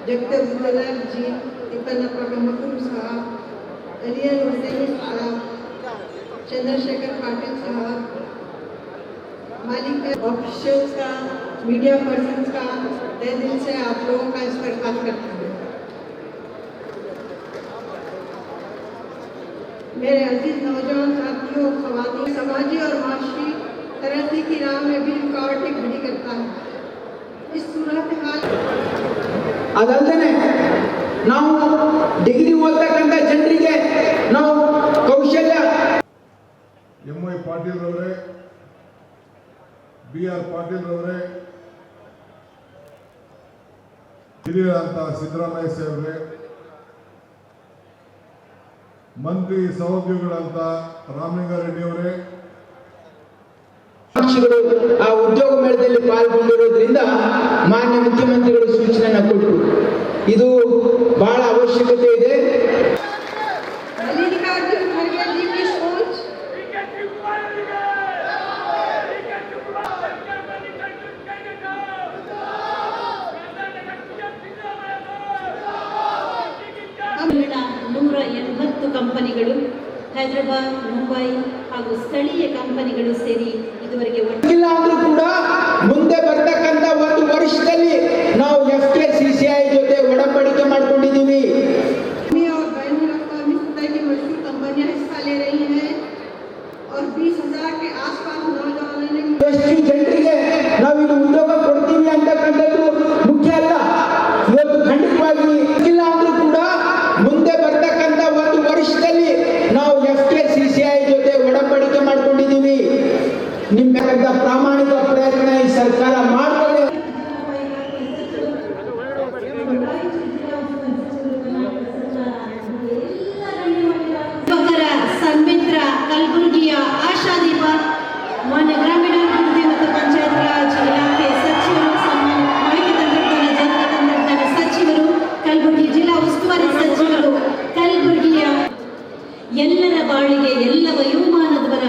जगदीश जी, तिप्पनप्पा गंगकुरु साहब, अलियल हुसैनी साहब, चंद्रशेखर पाटिल साहब, मालिक ऑफिशियल्स का, मीडिया पर्सन्स का तहे दिल से आप लोगों का इस पर खास करता हूँ। मेरे अजीज नौजवान साथियों, ख़वातीन, समाजी और माशी तरक्की की राह में भी रुकावटें खड़ी करता है। इस सूरत हाल ಅದಲ್ಲದೆ ನಾವು ಡಿಗ್ರಿ ಓದತಕ್ಕಂಥ ಜನರಿಗೆ ನಾವು ಕೌಶಲ್ಯ ಎಂ.ವೈ. ಪಾಟೀಲ್ ಅವರೇ, ಬಿ.ಆರ್. ಪಾಟೀಲ್ ಅವರೇ, ಹಿರಿಯರಂತ ಸಿದ್ದರಾಮಯ್ಯ ಸಾಹೇಬ್ರೆ, ಮಂತ್ರಿ ಸಹೋದ್ಯೋಗಿಗಳಂತ ರಾಮಲಿಂಗಾರೆಡ್ಡಿ ಅವರೇ, ಪಕ್ಷಗಳು ಆ ಉದ್ಯೋಗ ಮೇಳದಲ್ಲಿ ಪಾಲ್ಗೊಂಡಿರೋದ್ರಿಂದ ಮಾನ್ಯ ಮುಖ್ಯಮಂತ್ರಿಗಳು ಸೂಚನೆಯನ್ನು ಕೊಟ್ಟರು. ಇದು ಬಹಳ ಅವಶ್ಯಕತೆ ಇದೆ. ನೂರ 80 ಕಂಪನಿಗಳು ಹೈದರಾಬಾದ್, ಮುಂಬೈ ಹಾಗೂ ಸ್ಥಳೀಯ ಕಂಪನಿಗಳು ಸೇರಿ ಇದುವರೆಗೆ ಇಲ್ಲ ಅಂದ್ರೂ ಕೂಡ ಮುಂದೆ ಬರ್ತಕ್ಕಂಥ ಒಂದು ವರ್ಷದಲ್ಲಿ ನಾವು FKCCI ಜೊತೆ ಒಡಂಬಡಿಕೆ ಮಾಡ್ಕೊಂಡಿದ್ದೀವಿ. ಎಷ್ಟು ಜನರಿಗೆ ನಾವು ಇದು ಉದ್ಯೋಗ ಕೊಡ್ತೀವಿ ಅಂತಕ್ಕಂಥದ್ದು ಮುಖ್ಯ ಅಲ್ಲ. ಇವತ್ತು ಖಂಡಿತವಾಗಿ ಇಲ್ಲ ಅಂದ್ರೂ ಕೂಡ ಮುಂದೆ ಬರ್ತಕ್ಕಂಥ ಒಂದು ವರ್ಷದಲ್ಲಿ ನಾವು FKCCI ಜೊತೆ ಒಡಂಬಡಿಕೆ ಮಾಡ್ಕೊಂಡಿದ್ದೀವಿ. ನಿಮ್ಮ ಪ್ರಾಮಾಣಿಕ ಪ್ರಯತ್ನ ಈ ಸರ್ಕಾರ ಮಾಡ್ತದೆ. ಸನ್ಮಿತ್ರ ಕಲಬುರಗಿಯ ಆಶಾದೀಪ, ಮಾನ್ಯ ಗ್ರಾಮೀಣಾಭಿವೃದ್ಧಿ ಮತ್ತು ಪಂಚಾಯತ್ ರಾಜ್ ಇಲಾಖೆ ಸಚಿವರು, ಮಾಹಿತಿ ತಂತ್ರಜ್ಞಾನ ಜೈವಿಕ ತಂತ್ರಜ್ಞಾನ ಸಚಿವರು, ಕಲಬುರಗಿ ಜಿಲ್ಲಾ ಉಸ್ತುವಾರಿ ಸಚಿವರು, ಕಲಬುರಗಿಯ ಎಲ್ಲರ ಬಾಳಿಗೆ, ಎಲ್ಲ ವಯೋಮಾನದವರ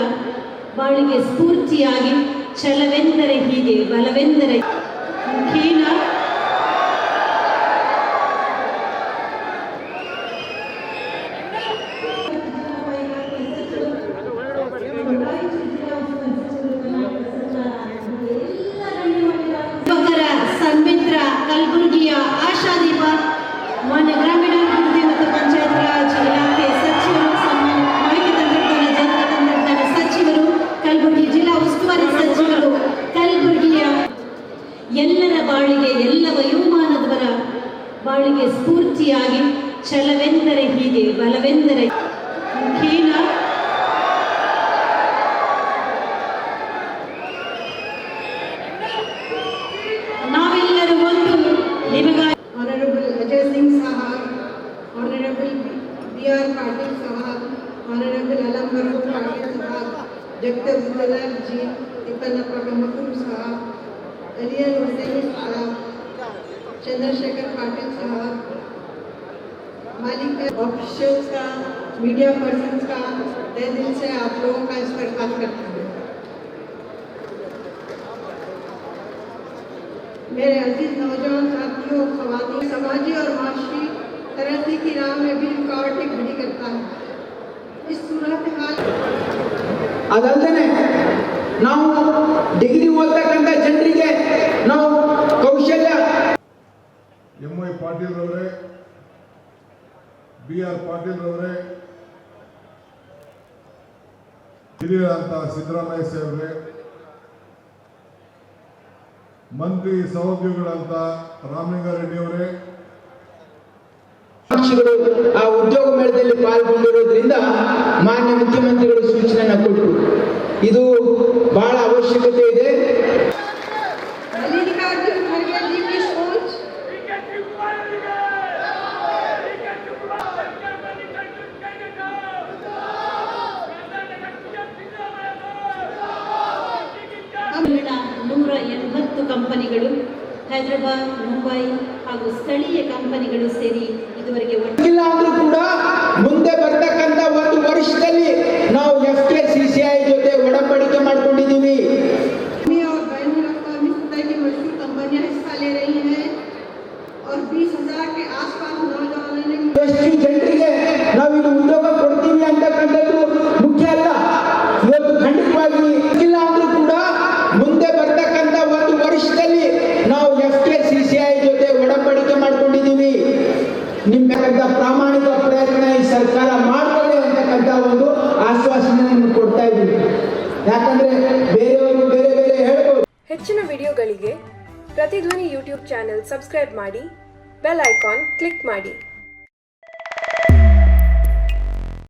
ಬಾಳಿಗೆ ಸ್ಫೂರ್ತಿಯಾಗಿ ಛಲವೆಂದರೆ ಹೀಗೆ, ಬಲವೆಂದರೆ ಹೀನ, ಸನ್ಮಿತ್ರ ಕಲಬುರಗಿಯ ಆಶಾದೀಪ, ಮಾನ್ಯ ಗ್ರಾಮೀಣಾಭಿವೃದ್ಧಿ ಮತ್ತು ಪಂಚಾಯತ್ ರಾಜ್ ಇಲಾಖೆ ಸಚಿವರು, ಮಾಹಿತಿ ತಂತ್ರಜ್ಞಾನ ಜೈವಿಕ ತಂತ್ರಜ್ಞಾನ ಸಚಿವರು, ಕಲಬುರಗಿ ಜಿಲ್ಲಾ ಉಸ್ತುವಾರಿ ಸಚಿವರು, ಕಲಬುರಗಿಯ ಎಲ್ಲರ ಬಾಳಿಗೆ, ಎಲ್ಲ ವಯೋಮಾನದವರ ಬಾಳಿಗೆ ಸ್ಫೂರ್ತಿಯಾಗಿ ಛಲವೆಂದರೆ ಹೀಗೆ, ಬಲವೆಂದರೆ ಹೀನ, ನಾವೆಲ್ಲರೂ ಒಂದು ನಿಮಗಾಗಿ. ऑनरेबल अजय सिंह साहब, ऑनरेबल बी.आर. पाटिल साहब, ऑनरेबल अलम बरकत पाटिल साहब, जगदीश जी, तिप्पनप्पा गंगकुरु साहब, अलियल हुसैनी साहब, चंद्रशेखर पाटिल साहब, मालिक ऑफिशियल्स का, मीडिया पर्सन्स का तहे दिल से आप लोगों का इस पर खास करता हूँ। मेरे अजीज नौजवान साथियों, ख़वातीन, समाजी और माशी तरक्की की राह में भी रुकावटें खड़ी करता है। इस सूरत हाल ಅದಲ್ಲದೆ ನಾವು ಡಿಗ್ರಿ ಓದತಕ್ಕಂಥ ಜನರಿಗೆ ನಾವು ಕೌಶಲ್ಯ ಎಂ.ವೈ. ಪಾಟೀಲ್ ಅವರೇ, ಬಿ.ಆರ್. ಪಾಟೀಲ್ ಅವರೇ, ಹಿರಿಯರಂತ ಸಿದ್ದರಾಮಯ್ಯ ಸಾಹೇಬ್ರೆ, ಮಂತ್ರಿ ಸಹೋದ್ಯೋಗಿಗಳಂತ ರಾಮಲಿಂಗಾರೆಡ್ಡಿ ಅವರೇ, ಪಕ್ಷಗಳು ಆ ಉದ್ಯೋಗ ಮೇಳದಲ್ಲಿ ಪಾಲ್ಗೊಂಡಿರೋದ್ರಿಂದ ಮಾನ್ಯ ಮುಖ್ಯಮಂತ್ರಿಗಳು ಸೂಚನೆಯನ್ನು ಕೊಟ್ಟರು. ಇದು ಬಹಳ ಅವಶ್ಯಕತೆ ಇದೆ. ನೂರ 80 ಕಂಪನಿಗಳು ಹೈದರಾಬಾದ್, ಮುಂಬೈ ಹಾಗೂ ಸ್ಥಳೀಯ ಕಂಪನಿಗಳು ಸೇರಿ ಇದುವರೆಗೆ ಇಲ್ಲ ಅಂದ್ರೂ ಕೂಡ ಮುಂದೆ ಬರ್ತಕ್ಕಂಥ ಒಂದು ವರ್ಷದಲ್ಲಿ ನಾವು FKCCI ಜೊತೆ ಒಡಂಬಡಿಕೆ ಮಾಡ್ಕೊಂಡಿದ್ದೀವಿ. और 20,000 ನಿಮ್ಮ ಪ್ರಾಮಾಣಿಕ ಪ್ರಯತ್ನ ಈ ಸರ್ಕಾರ ಮಾಡ್ತದೆ ಅಂತಕ್ಕಂಥ ಒಂದು ಆಶ್ವಾಸನೆಯನ್ನು ಕೊಡ್ತಾ ಇದ್ದೀವಿ. ಯಾಕಂದ್ರೆ ಬೇರೆಯವರು ಬೇರೆ ಬೇರೆ ಹೇಳ್ಬೋದು. ಹೆಚ್ಚಿನ ವಿಡಿಯೋಗಳಿಗೆ ಪ್ರತಿಧ್ವನಿ ಯೂಟ್ಯೂಬ್ ಚಾನೆಲ್ ಸಬ್ಸ್ಕ್ರೈಬ್ ಮಾಡಿ, ಬೆಲ್ ಐಕಾನ್ ಕ್ಲಿಕ್ ಮಾಡಿ.